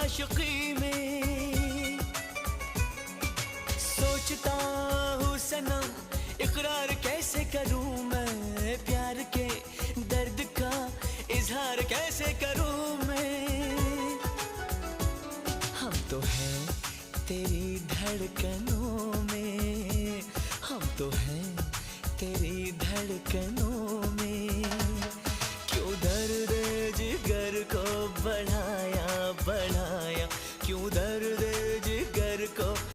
आशिकी में। सोचता हूँ सनम इकरार कैसे करूँ मैं, प्यार के दर्द का इजहार कैसे करूँ मैं। हम तो हैं तेरी धड़कनों में, हम तो हैं तेरी धड़कनों